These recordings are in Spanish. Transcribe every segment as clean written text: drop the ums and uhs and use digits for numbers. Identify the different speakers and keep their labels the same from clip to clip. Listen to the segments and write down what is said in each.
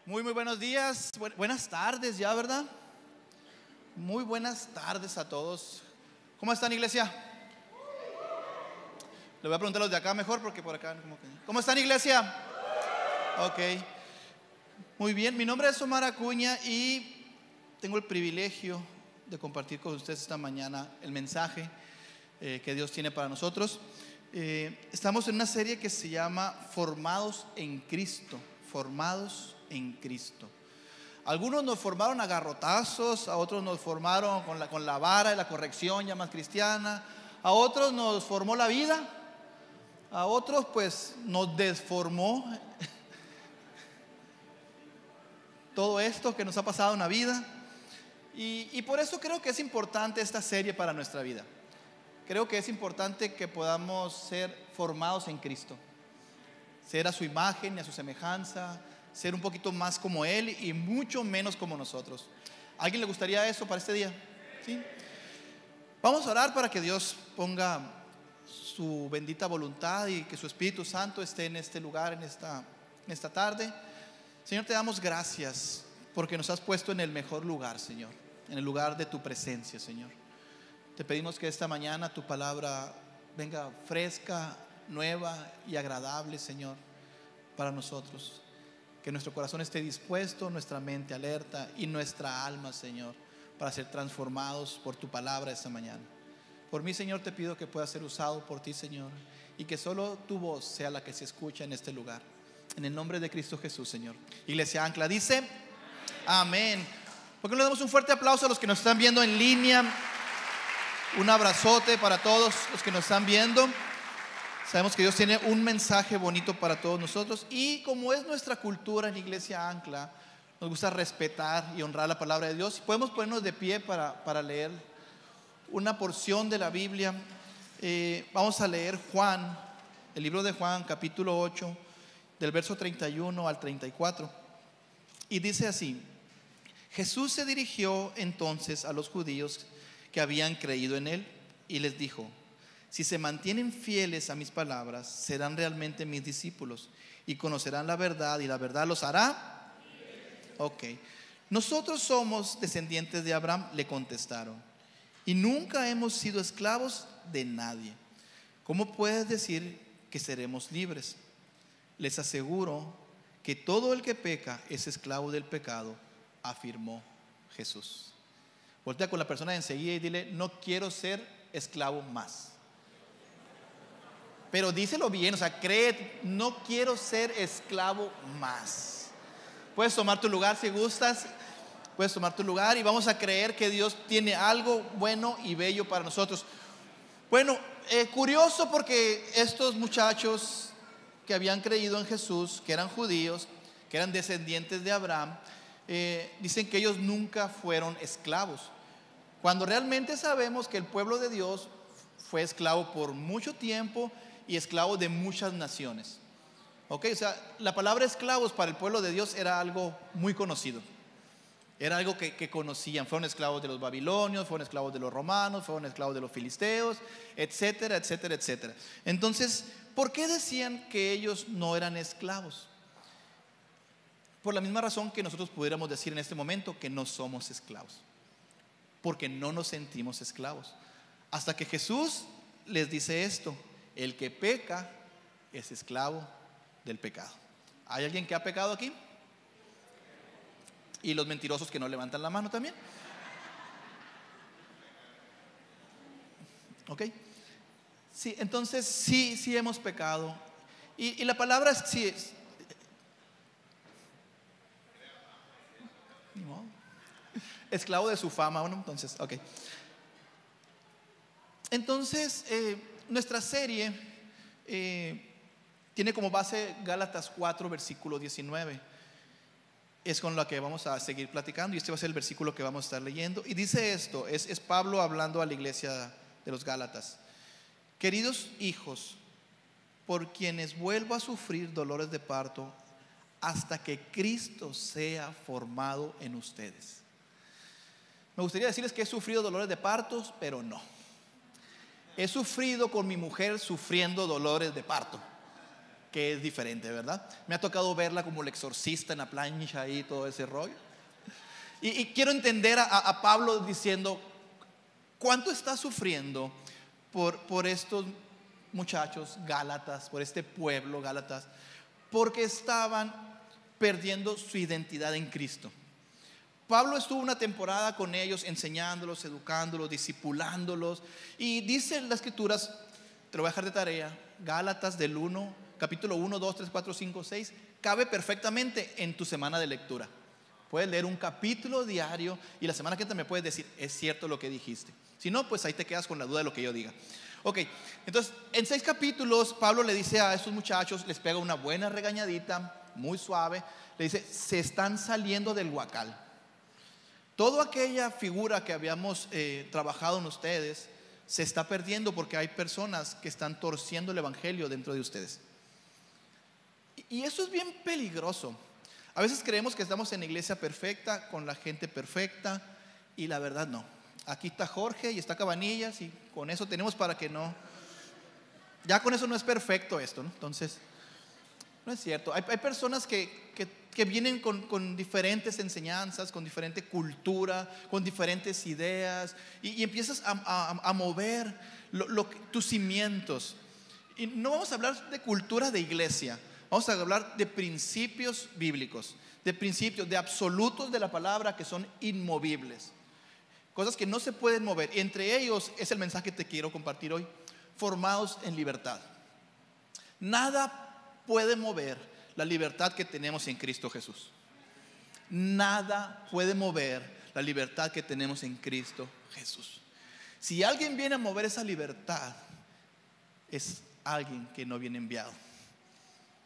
Speaker 1: Muy buenos días, buenas tardes ya, ¿verdad? Muy buenas tardes a todos. ¿Cómo están, iglesia? Le voy a preguntar a los de acá mejor porque por acá como que... ¿Cómo están, iglesia? Ok. Muy bien, mi nombre es Omar Acuña y tengo el privilegio de compartir con ustedes esta mañana el mensaje que Dios tiene para nosotros. Estamos en una serie que se llama Formados en Cristo. Formados en Cristo. Algunos nos formaron a garrotazos, a otros nos formaron con la vara de la corrección ya más cristiana, a otros nos formó la vida, a otros pues nos desformó todo esto que nos ha pasado en la vida. Y por eso creo que es importante esta serie para nuestra vida. Creo que es importante que podamos ser formados en Cristo, ser a su imagen y a su semejanza, ser un poquito más como Él y mucho menos como nosotros. ¿A alguien le gustaría eso para este día? ¿Sí? Vamos a orar para que Dios ponga su bendita voluntad y que su Espíritu Santo esté en este lugar, en esta tarde. Señor, te damos gracias porque nos has puesto en el mejor lugar, Señor, en el lugar de tu presencia, Señor. Te pedimos que esta mañana tu palabra venga fresca, nueva y agradable, Señor, para nosotros. Que nuestro corazón esté dispuesto, nuestra mente alerta y nuestra alma, Señor, para ser transformados por tu palabra esta mañana. Por mí, Señor, te pido que pueda ser usado por ti, Señor, y que solo tu voz sea la que se escucha en este lugar. En el nombre de Cristo Jesús, Señor. Iglesia Ancla dice amén. ¿Por qué no le damos un fuerte aplauso a los que nos están viendo en línea? Un abrazote para todos los que nos están viendo. Sabemos que Dios tiene un mensaje bonito para todos nosotros. Y como es nuestra cultura en Iglesia Ancla, nos gusta respetar y honrar la palabra de Dios. Podemos ponernos de pie para leer una porción de la Biblia. Vamos a leer Juan, el libro de Juan, capítulo 8, del verso 31 al 34. Y dice así: Jesús se dirigió entonces a los judíos que habían creído en Él y les dijo: si se mantienen fieles a mis palabras, serán realmente mis discípulos y conocerán la verdad, y la verdad los hará. Ok. Nosotros somos descendientes de Abraham, le contestaron, y nunca hemos sido esclavos de nadie. ¿Cómo puedes decir que seremos libres? Les aseguro que todo el que peca es esclavo del pecado, afirmó Jesús. Voltea con la persona de enseguida y dile: no quiero ser esclavo más. Pero díselo bien, o sea, cree: no quiero ser esclavo más. Puedes tomar tu lugar si gustas. Puedes tomar tu lugar y vamos a creer que Dios tiene algo bueno y bello para nosotros. Bueno, curioso porque estos muchachos que habían creído en Jesús, que eran judíos, que eran descendientes de Abraham, dicen que ellos nunca fueron esclavos, cuando realmente sabemos que el pueblo de Dios fue esclavo por mucho tiempo y esclavo de muchas naciones. Ok, o sea, la palabra esclavos para el pueblo de Dios era algo muy conocido. Era algo que conocían. Fueron esclavos de los babilonios, fueron esclavos de los romanos, fueron esclavos de los filisteos, etcétera, etcétera, etcétera. Entonces, ¿por qué decían que ellos no eran esclavos? Por la misma razón que nosotros pudiéramos decir en este momento que no somos esclavos, porque no nos sentimos esclavos. Hasta que Jesús les dice esto: el que peca es esclavo del pecado. ¿Hay alguien que ha pecado aquí? Y los mentirosos que no levantan la mano también. Ok. Sí, entonces sí hemos pecado. Y la palabra sí es. No. Esclavo de su fama, bueno, entonces, ok. Entonces, nuestra serie tiene como base Gálatas 4, versículo 19. Es con la que vamos a seguir platicando, y este va a ser el versículo que vamos a estar leyendo. Y dice esto, es Pablo hablando a la iglesia de los Gálatas: queridos hijos, por quienes vuelvo a sufrir dolores de parto hasta que Cristo sea formado en ustedes. Me gustaría decirles que he sufrido dolores de partos, pero no. He sufrido con mi mujer sufriendo dolores de parto, que es diferente, ¿verdad? Me ha tocado verla como el exorcista en la plancha y todo ese rollo. Y quiero entender a Pablo diciendo cuánto está sufriendo por estos muchachos Gálatas, por este pueblo Gálatas, porque estaban perdiendo su identidad en Cristo. Pablo estuvo una temporada con ellos enseñándolos, educándolos, discipulándolos, y dice en las escrituras, te lo voy a dejar de tarea, Gálatas del 1, capítulo 1, 2, 3, 4, 5, 6, cabe perfectamente en tu semana de lectura. Puedes leer un capítulo diario y la semana que entra me puedes decir, es cierto lo que dijiste. Si no, pues ahí te quedas con la duda de lo que yo diga. Ok, entonces en 6 capítulos Pablo le dice a esos muchachos, les pega una buena regañadita, muy suave. Le dice, se están saliendo del huacal. Toda aquella figura que habíamos trabajado en ustedes se está perdiendo porque hay personas que están torciendo el evangelio dentro de ustedes. Y eso es bien peligroso. A veces creemos que estamos en la iglesia perfecta, con la gente perfecta, y la verdad no. Aquí está Jorge y está Cabanillas, y con eso tenemos para que no. Ya con eso no es perfecto esto, ¿no? Entonces, no es cierto. Hay personas que vienen con diferentes enseñanzas, con diferente cultura, con diferentes ideas, y empiezas a mover tus cimientos. Y no vamos a hablar de cultura de iglesia. Vamos a hablar de principios bíblicos, de principios, de absolutos de la palabra que son inmovibles. Cosas que no se pueden mover. Y entre ellos es el mensaje que te quiero compartir hoy. Formados en libertad. Nada puede mover la libertad que tenemos en Cristo Jesús. Nada puede mover la libertad que tenemos en Cristo Jesús. Si alguien viene a mover esa libertad, es alguien que no viene enviado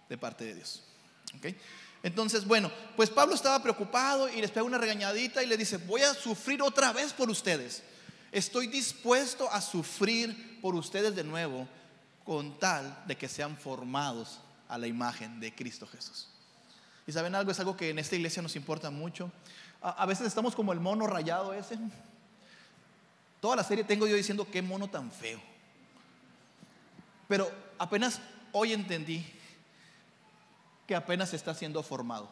Speaker 1: de parte de Dios. ¿Okay? Entonces, bueno, pues Pablo estaba preocupado y les pega una regañadita y le dice, voy a sufrir otra vez por ustedes. Estoy dispuesto a sufrir por ustedes de nuevo, con tal de que sean formados a la imagen de Cristo Jesús. Y saben algo, es algo que en esta iglesia nos importa mucho. A veces estamos como el mono rayado ese. Toda la serie tengo yo diciendo, qué mono tan feo. Pero apenas hoy entendí que apenas está siendo formado.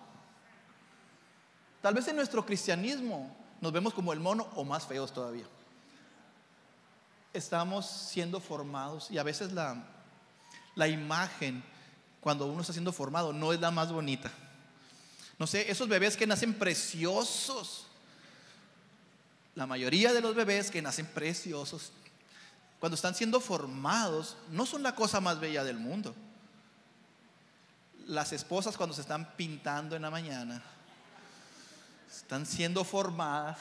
Speaker 1: Tal vez en nuestro cristianismo nos vemos como el mono o más feos todavía. Estamos siendo formados y a veces la imagen cuando uno está siendo formado no es la más bonita. No sé, esos bebés que nacen preciosos, la mayoría de los bebés que nacen preciosos, cuando están siendo formados, no son la cosa más bella del mundo. Las esposas cuando se están pintando en la mañana, están siendo formadas,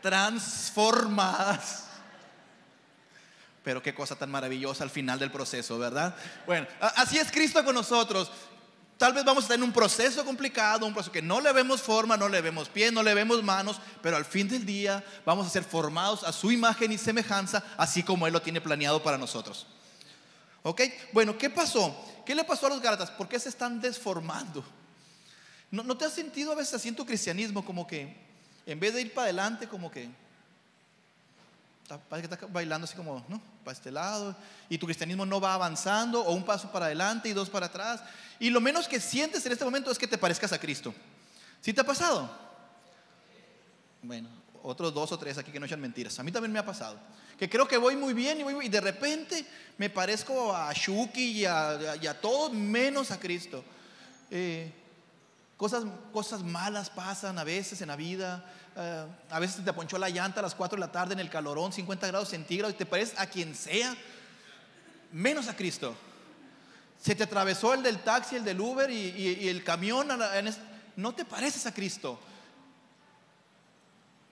Speaker 1: transformadas. Pero qué cosa tan maravillosa al final del proceso, ¿verdad? Bueno, así es Cristo con nosotros. Tal vez vamos a estar en un proceso complicado, un proceso que no le vemos forma, no le vemos pies, no le vemos manos, pero al fin del día vamos a ser formados a su imagen y semejanza, así como Él lo tiene planeado para nosotros. ¿Ok? Bueno, ¿qué pasó? ¿Qué le pasó a los Gálatas? ¿Por qué se están desformando? ¿No te has sentido a veces así en tu cristianismo, como que en vez de ir para adelante, como que parece que estás bailando así como, ¿no?, para este lado, y tu cristianismo no va avanzando, o un paso para adelante y dos para atrás, y lo menos que sientes en este momento es que te parezcas a Cristo? ¿Sí te ha pasado? Bueno, otros 2 o 3 aquí que no echan mentiras. A mí también me ha pasado, que creo que voy muy bien y de repente me parezco a Shuki y a todo menos a Cristo. Cosas malas pasan a veces en la vida. A veces te ponchó la llanta a las 4 de la tarde en el calorón, 50 grados centígrados, y te pareces a quien sea menos a Cristo. Se te atravesó el del taxi, el del Uber y el camión, no te pareces a Cristo.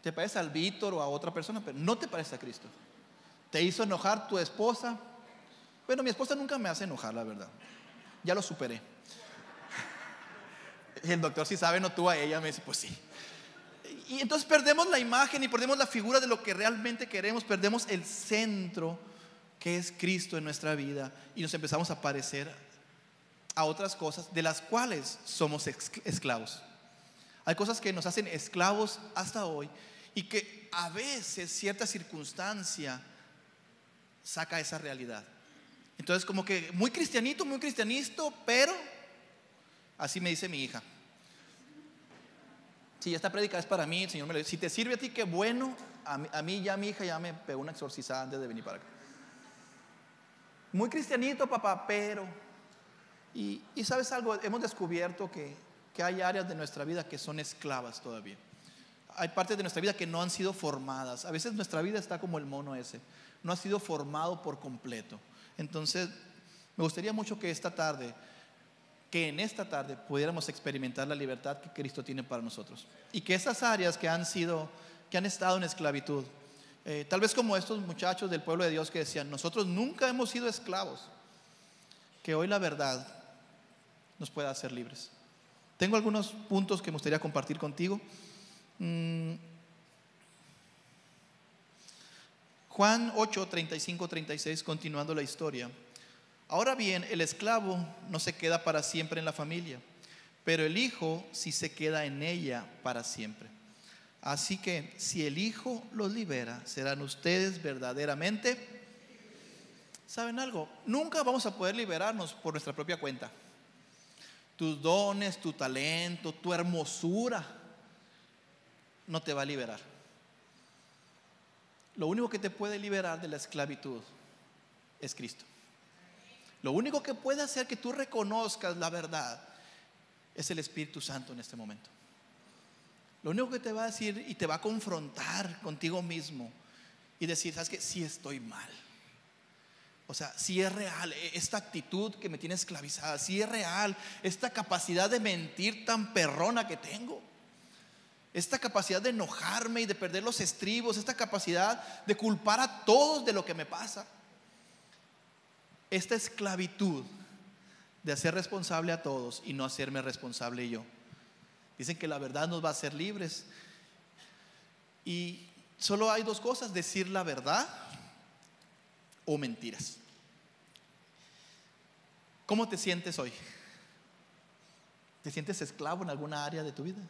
Speaker 1: Te pareces al Víctor o a otra persona, pero no te pareces a Cristo. Te hizo enojar tu esposa. Bueno, mi esposa nunca me hace enojar, la verdad. Ya lo superé. Y el doctor, si sabe, no tú a ella. Me dice, pues sí. Y entonces perdemos la imagen y perdemos la figura de lo que realmente queremos. Perdemos el centro que es Cristo en nuestra vida, y nos empezamos a parecer a otras cosas de las cuales somos esclavos. Hay cosas que nos hacen esclavos hasta hoy, y que a veces cierta circunstancia saca esa realidad. Entonces como que muy cristianito, pero así me dice mi hija. Si esta prédica es para mí, el Señor me lo dice. Si te sirve a ti, qué bueno. A mí ya mi hija ya me pegó una exorcizada antes de venir para acá. Muy cristianito, papá, pero... Y ¿sabes algo? Hemos descubierto que hay áreas de nuestra vida que son esclavas todavía. Hay partes de nuestra vida que no han sido formadas. A veces nuestra vida está como el mono ese, no ha sido formado por completo. Entonces me gustaría mucho que en esta tarde pudiéramos experimentar la libertad que Cristo tiene para nosotros. Y que esas áreas que han estado en esclavitud, tal vez como estos muchachos del pueblo de Dios que decían, nosotros nunca hemos sido esclavos, que hoy la verdad nos pueda hacer libres. Tengo algunos puntos que me gustaría compartir contigo. Juan 8, 35, 36, continuando la historia. Ahora bien, el esclavo no se queda para siempre en la familia, pero el hijo sí se queda en ella para siempre. Así que si el hijo los libera, serán ustedes verdaderamente. ¿Saben algo? Nunca vamos a poder liberarnos por nuestra propia cuenta. Tus dones, tu talento, tu hermosura no te va a liberar. Lo único que te puede liberar de la esclavitud es Cristo. Lo único que puede hacer que tú reconozcas la verdad es el Espíritu Santo en este momento. Lo único que te va a decir y te va a confrontar contigo mismo y decir, ¿sabes qué? Sí estoy mal. O sea, si es real esta actitud que me tiene esclavizada, si es real esta capacidad de mentir tan perrona que tengo, esta capacidad de enojarme y de perder los estribos, esta capacidad de culpar a todos de lo que me pasa, esta esclavitud de hacer responsable a todos y no hacerme responsable yo. Dicen que la verdad nos va a hacer libres y solo hay dos cosas: decir la verdad o mentiras. ¿Cómo te sientes hoy? ¿Te sientes esclavo en alguna área de tu vida?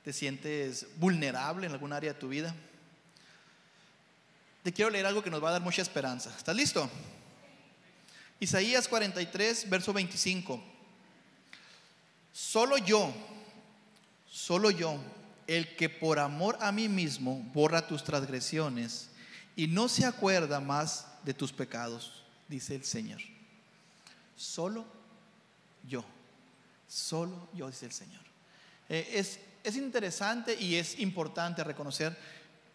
Speaker 1: ¿Te sientes vulnerable en alguna área de tu vida? Te quiero leer algo que nos va a dar mucha esperanza. ¿Estás listo? Isaías 43, verso 25. Solo yo, el que por amor a mí mismo borra tus transgresiones y no se acuerda más de tus pecados, dice el Señor. Solo yo, dice el Señor. Es interesante y es importante reconocer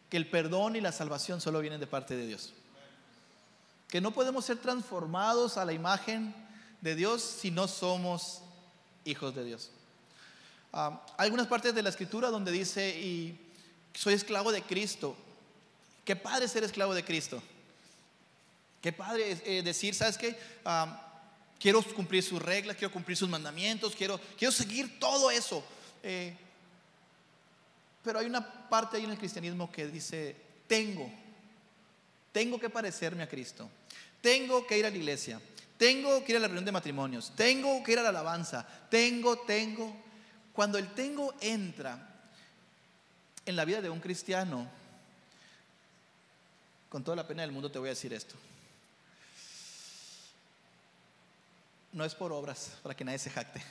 Speaker 1: que el perdón y la salvación solo vienen de parte de Dios. Que no podemos ser transformados a la imagen de Dios si no somos hijos de Dios. Hay algunas partes de la Escritura donde dice, y soy esclavo de Cristo. Qué padre ser esclavo de Cristo. Qué padre decir, ¿sabes qué? Quiero cumplir sus reglas, quiero cumplir sus mandamientos, quiero seguir todo eso. Pero hay una parte ahí en el cristianismo que dice, tengo que parecerme a Cristo. Tengo que ir a la iglesia. Tengo que ir a la reunión de matrimonios. Tengo que ir a la alabanza. Tengo. Cuando el tengo entra en la vida de un cristiano, con toda la pena del mundo te voy a decir esto. No es por obras, para que nadie se jacte.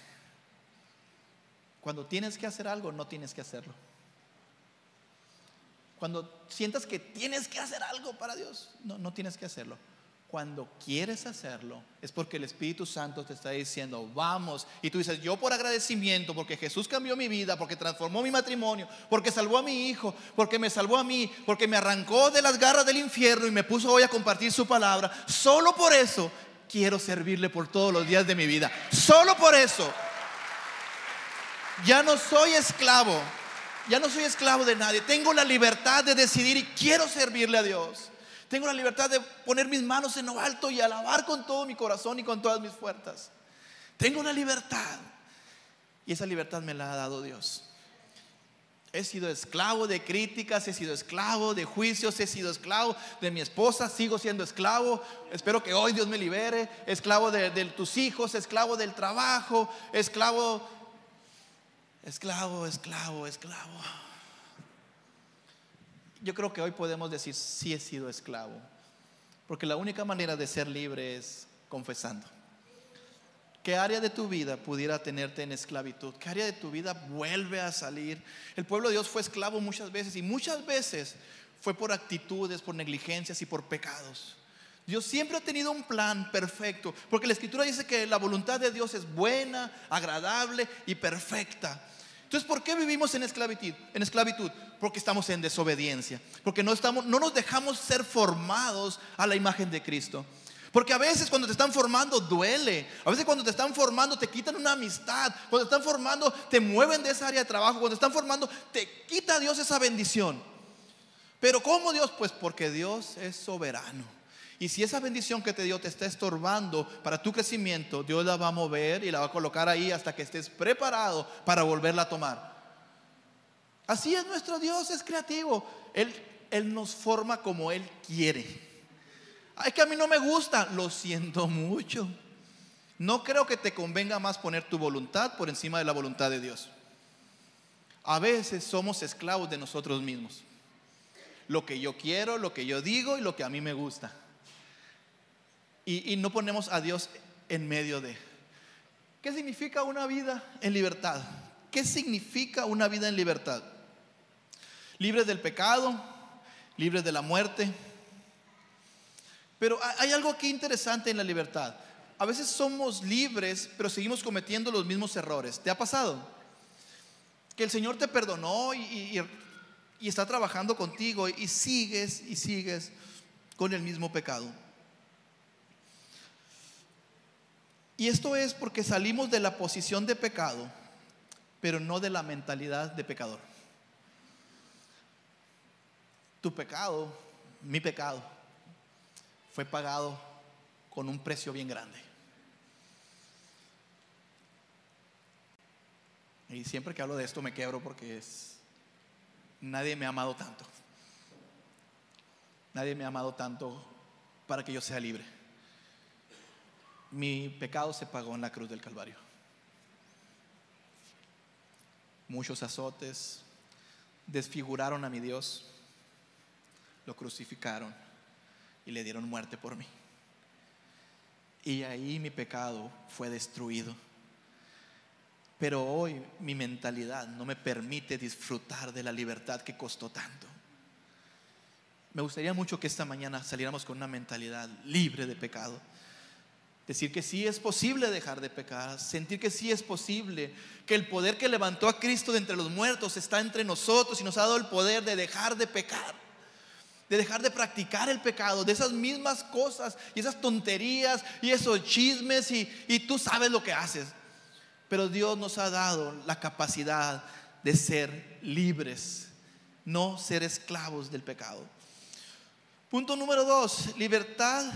Speaker 1: Cuando tienes que hacer algo, no tienes que hacerlo. Cuando sientas que tienes que hacer algo para Dios, no tienes que hacerlo. Cuando quieres hacerlo, es porque el Espíritu Santo te está diciendo, vamos. Y tú dices, yo por agradecimiento, porque Jesús cambió mi vida, porque transformó mi matrimonio, porque salvó a mi hijo, porque me salvó a mí, porque me arrancó de las garras del infierno y me puso hoy a compartir su palabra. Solo por eso quiero servirle por todos los días de mi vida. Solo por eso. Ya no soy esclavo de nadie. Tengo la libertad de decidir y quiero servirle a Dios. Tengo la libertad de poner mis manos en lo alto y alabar con todo mi corazón y con todas mis fuerzas. Tengo la libertad. Y esa libertad me la ha dado Dios. He sido esclavo de críticas, he sido esclavo de juicios, he sido esclavo de mi esposa, sigo siendo esclavo. Espero que hoy Dios me libere. Esclavo de tus hijos, esclavo del trabajo, esclavo. Yo creo que hoy podemos decir, sí he sido esclavo, Porque la única manera de ser libre es confesando. ¿Qué área de tu vida pudiera tenerte en esclavitud? ¿Qué área de tu vida vuelve a salir? El pueblo de Dios fue esclavo muchas veces, y muchas veces fue por actitudes, por negligencias y por pecados. Dios siempre ha tenido un plan perfecto, porque la Escritura dice que la voluntad de Dios es buena, agradable y perfecta. Entonces, ¿por qué vivimos en esclavitud? Porque estamos en desobediencia, porque no nos dejamos ser formados a la imagen de Cristo. Porque a veces cuando te están formando duele. A veces cuando te están formando te quitan una amistad. Cuando te están formando te mueven de esa área de trabajo. Cuando te están formando te quita Dios esa bendición. Pero ¿cómo Dios? Pues porque Dios es soberano. Y si esa bendición que te dio te está estorbando para tu crecimiento, Dios la va a mover y la va a colocar ahí hasta que estés preparado para volverla a tomar. Así es nuestro Dios, es creativo. Él nos forma como Él quiere. Es que a mí no me gusta, lo siento mucho. No creo que te convenga más poner tu voluntad por encima de la voluntad de Dios. A veces somos esclavos de nosotros mismos. Lo que yo quiero, lo que yo digo y lo que a mí me gusta. Y no ponemos a Dios en medio de. ¿Qué significa una vida en libertad? ¿Qué significa una vida en libertad? Libres del pecado, libres de la muerte. Pero hay algo aquí interesante en la libertad. A veces somos libres, pero seguimos cometiendo los mismos errores. ¿Te ha pasado? Que el Señor te perdonó y está trabajando contigo y sigues con el mismo pecado. Y esto es porque salimos de la posición de pecado, pero no de la mentalidad de pecador. Tu pecado, mi pecado, fue pagado con un precio bien grande. Y siempre que hablo de esto me quebro porque nadie me ha amado tanto. Nadie me ha amado tanto para que yo sea libre. Mi pecado se pagó en la cruz del Calvario. Muchos azotes desfiguraron a mi Dios, lo crucificaron y le dieron muerte por mí. Y ahí mi pecado fue destruido. Pero hoy mi mentalidad no me permite disfrutar de la libertad que costó tanto. Me gustaría mucho que esta mañana saliéramos con una mentalidad libre de pecado. Decir que sí es posible dejar de pecar, sentir que sí es posible, que el poder que levantó a Cristo de entre los muertos está entre nosotros y nos ha dado el poder de dejar de pecar, de dejar de practicar el pecado, de esas mismas cosas y esas tonterías y esos chismes y tú sabes lo que haces. Pero Dios nos ha dado la capacidad de ser libres, no ser esclavos del pecado. Punto número 2, libertad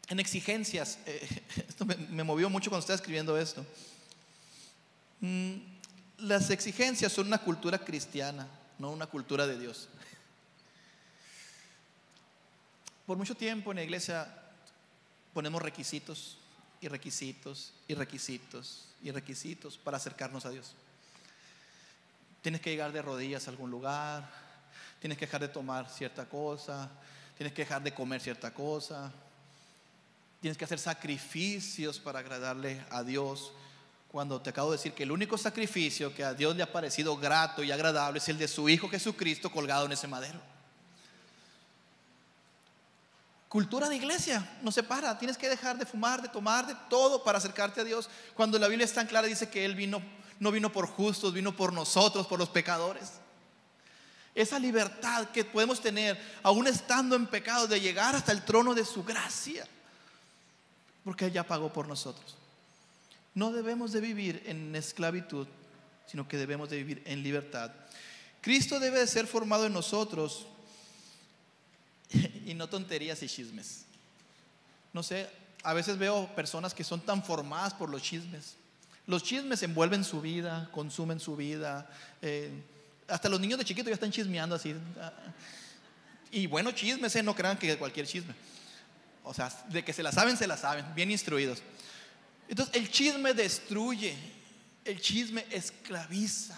Speaker 1: en exigencias. Esto me movió mucho cuando estaba escribiendo esto. Las exigencias son una cultura cristiana, no una cultura de Dios. Por mucho tiempo en la iglesia ponemos requisitos y requisitos y requisitos y requisitos para acercarnos a Dios. Tienes que llegar de rodillas a algún lugar, tienes que dejar de tomar cierta cosa, tienes que dejar de comer cierta cosa, tienes que hacer sacrificios para agradarle a Dios. Cuando te acabo de decir que el único sacrificio que a Dios le ha parecido grato y agradable es el de su Hijo Jesucristo colgado en ese madero. Cultura de iglesia nos separa. Tienes que dejar de fumar, de tomar, de todo para acercarte a Dios. Cuando la Biblia es tan clara, dice que Él no vino por justos, vino por nosotros, por los pecadores. Esa libertad que podemos tener aún estando en pecado, de llegar hasta el trono de su gracia, porque Él ya pagó por nosotros. No debemos de vivir en esclavitud, sino que debemos de vivir en libertad. Cristo debe de ser formado en nosotros y no tonterías y chismes. No sé, a veces veo personas que son tan formadas por los chismes. Los chismes envuelven su vida, consumen su vida. Hasta los niños de chiquito ya están chismeando así. Y bueno, chismes, no crean que cualquier chisme. O sea, de que se la saben, bien instruidos. Entonces el chisme destruye, el chisme esclaviza.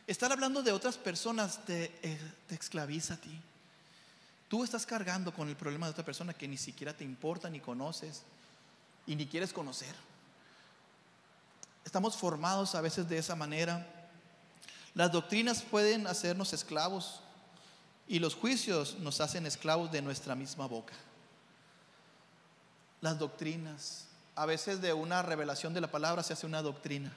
Speaker 1: Estar hablando de otras personas te esclaviza a ti. Tú estás cargando con el problema de otra persona que ni siquiera te importa, ni conoces y ni quieres conocer. Estamos formados a veces de esa manera. Las doctrinas pueden hacernos esclavos y los juicios nos hacen esclavos de nuestra misma boca. Las doctrinas, a veces de una revelación de la palabra se hace una doctrina.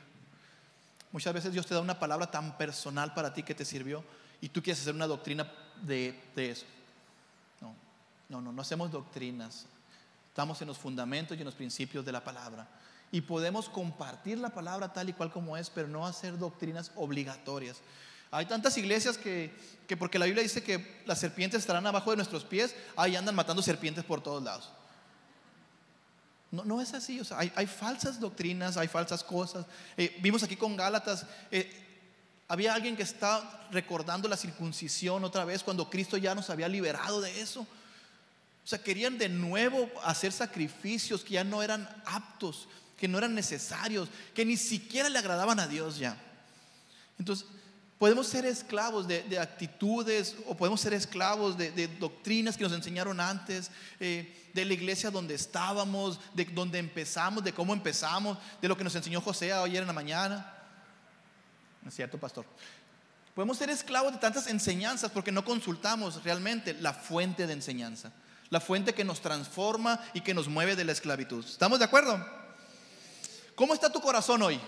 Speaker 1: Muchas veces Dios te da una palabra tan personal para ti que te sirvió y tú quieres hacer una doctrina de eso. No hacemos doctrinas. Estamos en los fundamentos y en los principios de la palabra. Y podemos compartir la palabra tal y cual como es, pero no hacer doctrinas obligatorias. Hay tantas iglesias que porque la Biblia dice que las serpientes estarán abajo de nuestros pies, ahí andan matando serpientes por todos lados. No es así. O sea, hay falsas doctrinas, hay falsas cosas. Vimos aquí con Gálatas, había alguien que estaba recordando la circuncisión otra vez cuando Cristo ya nos había liberado de eso. O sea, querían de nuevo hacer sacrificios que ya no eran aptos, que no eran necesarios, que ni siquiera le agradaban a Dios ya. Entonces, podemos ser esclavos de actitudes, o podemos ser esclavos de doctrinas que nos enseñaron antes, de la iglesia donde estábamos, de donde empezamos, de cómo empezamos, de lo que nos enseñó José ayer en la mañana. ¿No es cierto, pastor? Podemos ser esclavos de tantas enseñanzas porque no consultamos realmente la fuente de enseñanza, la fuente que nos transforma y que nos mueve de la esclavitud. ¿Estamos de acuerdo? ¿Cómo está tu corazón hoy?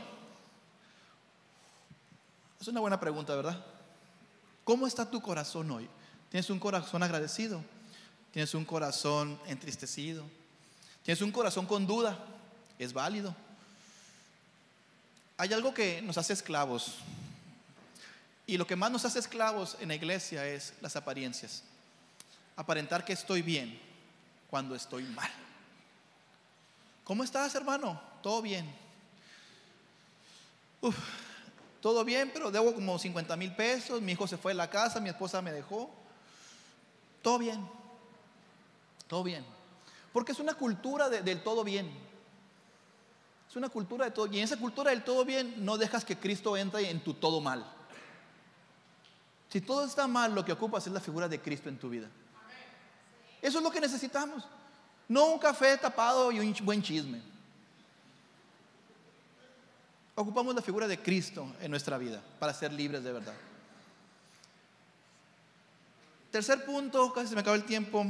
Speaker 1: Es una buena pregunta, ¿verdad? ¿Cómo está tu corazón hoy? ¿Tienes un corazón agradecido? ¿Tienes un corazón entristecido? ¿Tienes un corazón con duda? Es válido. Hay algo que nos hace esclavos, y lo que más nos hace esclavos en la iglesia es las apariencias. Aparentar que estoy bien cuando estoy mal. ¿Cómo estás, hermano? Todo bien. Todo bien, pero debo como 50,000 pesos. Mi hijo se fue de la casa, mi esposa me dejó. Todo bien. Todo bien. Porque es una cultura del todo bien. Es una cultura de todo. Y en esa cultura del todo bien no dejas que Cristo entre en tu todo mal. Si todo está mal, lo que ocupas es la figura de Cristo en tu vida. Eso es lo que necesitamos. No un café tapado y un buen chisme. Ocupamos la figura de Cristo en nuestra vida para ser libres de verdad. Tercer punto, casi se me acaba el tiempo.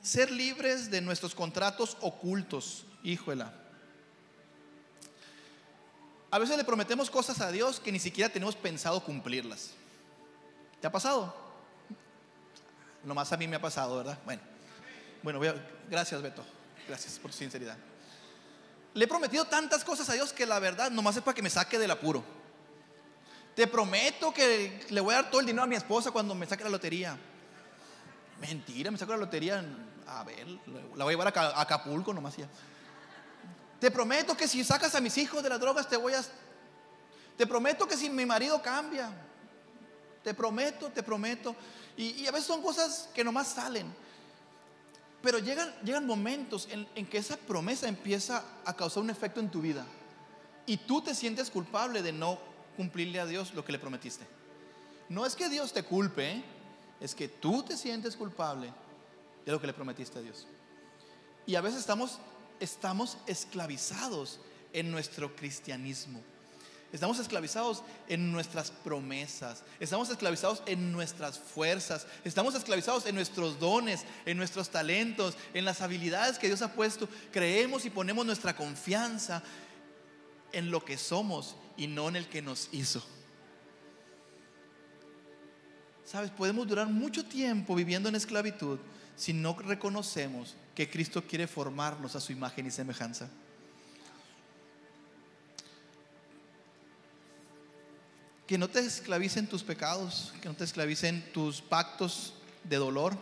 Speaker 1: Ser libres de nuestros contratos ocultos. Híjola. A veces le prometemos cosas a Dios que ni siquiera tenemos pensado cumplirlas. ¿Te ha pasado? Nomás a mí me ha pasado, ¿verdad? Bueno, gracias, Beto. Gracias por tu sinceridad. Le he prometido tantas cosas a Dios que la verdad nomás es para que me saque del apuro. Te prometo que le voy a dar todo el dinero a mi esposa cuando me saque la lotería. Mentira, me saco la lotería. A ver, la voy a llevar a Acapulco nomás ya. Te prometo que si sacas a mis hijos de las drogas te prometo que si mi marido cambia. Te prometo. Y a veces son cosas que nomás salen. Pero llegan momentos en que esa promesa empieza a causar un efecto en tu vida. Y tú te sientes culpable de no cumplirle a Dios lo que le prometiste. No es que Dios te culpe, es que tú te sientes culpable de lo que le prometiste a Dios. Y a veces estamos esclavizados en nuestro cristianismo. Estamos esclavizados en nuestras promesas. Estamos esclavizados en nuestras fuerzas. Estamos esclavizados en nuestros dones, en nuestros talentos, en las habilidades que Dios ha puesto. Creemos y ponemos nuestra confianza en lo que somos y no en el que nos hizo. ¿Sabes? Podemos durar mucho tiempo viviendo en esclavitud si no reconocemos que Cristo quiere formarnos a su imagen y semejanza. Que no te esclavicen tus pecados, que no te esclavicen tus pactos de dolor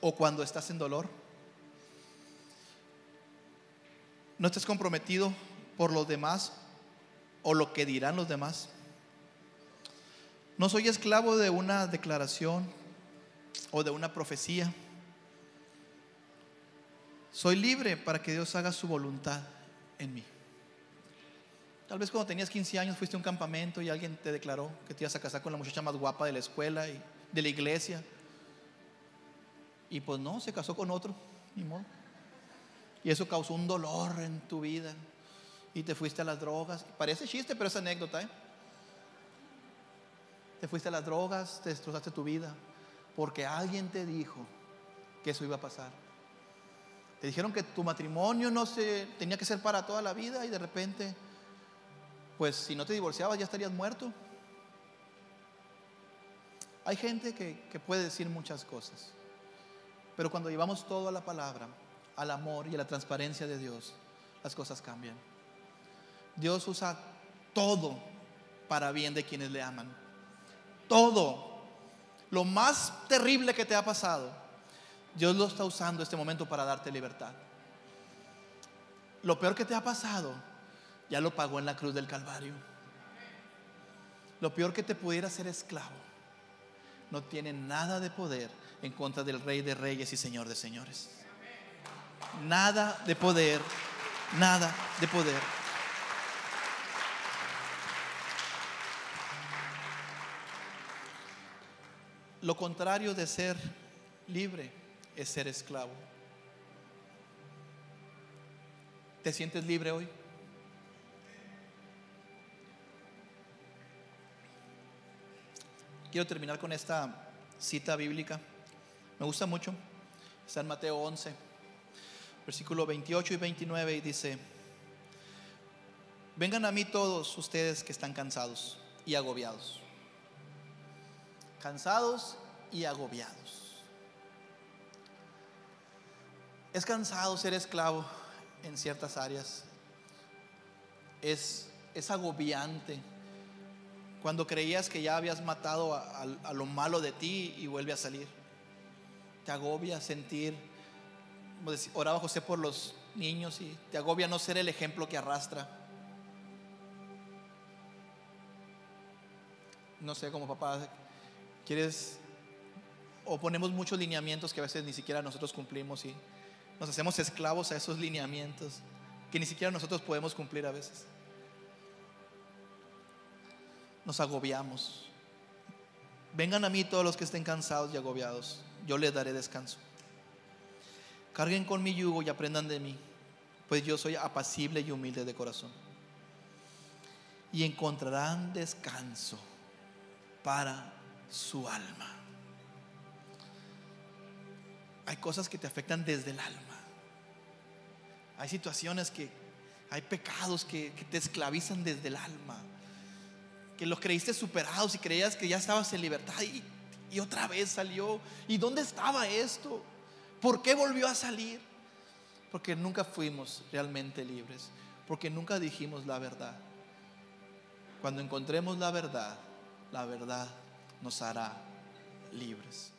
Speaker 1: o cuando estás en dolor. No estés comprometido por los demás o lo que dirán los demás. No soy esclavo de una declaración o de una profecía. Soy libre para que Dios haga su voluntad en mí. Tal vez cuando tenías 15 años fuiste a un campamento y alguien te declaró que te ibas a casar con la muchacha más guapa de la escuela y de la iglesia. Y pues no, se casó con otro, ni modo. Y eso causó un dolor en tu vida. Y te fuiste a las drogas. Parece chiste, pero es anécdota, ¿eh? Te fuiste a las drogas, te destrozaste tu vida, porque alguien te dijo que eso iba a pasar. Te dijeron que tu matrimonio tenía que ser para toda la vida, y de repente, pues si no te divorciabas ya estarías muerto. Hay gente que puede decir muchas cosas, pero cuando llevamos todo a la palabra, al amor y a la transparencia de Dios, las cosas cambian. Dios usa todo para bien de quienes le aman. Todo. Lo más terrible que te ha pasado, Dios lo está usando este momento para darte libertad. Lo peor que te ha pasado, ya lo pagó en la cruz del Calvario. Lo peor que te pudiera hacer esclavo, no tiene nada de poder en contra del Rey de Reyes y Señor de Señores. Nada de poder, nada de poder. Lo contrario de ser libre es ser esclavo. ¿Te sientes libre hoy? Quiero terminar con esta cita bíblica. Me gusta mucho. Está en Mateo 11, versículo 28 y 29, y dice: vengan a mí todos ustedes que están cansados y agobiados. Cansados y agobiados. Es cansado ser esclavo en ciertas áreas. Es agobiante cuando creías que ya habías matado a lo malo de ti y vuelve a salir. Te agobia sentir, oraba José por los niños, y te agobia no ser el ejemplo que arrastra. No sé, como papá, quieres, o ponemos muchos lineamientos que a veces ni siquiera nosotros cumplimos, y nos hacemos esclavos a esos lineamientos que ni siquiera nosotros podemos cumplir a veces. Nos agobiamos. Vengan a mí todos los que estén cansados y agobiados, yo les daré descanso. Carguen con mi yugo y aprendan de mí, pues yo soy apacible y humilde de corazón, y encontrarán descanso para su alma. Hay cosas que te afectan desde el alma. Hay situaciones hay pecados que te esclavizan desde el alma, que los creíste superados y creías que ya estabas en libertad, y otra vez salió. ¿Y dónde estaba esto? ¿Por qué volvió a salir? Porque nunca fuimos realmente libres, porque nunca dijimos la verdad. Cuando encontremos la verdad nos hará libres.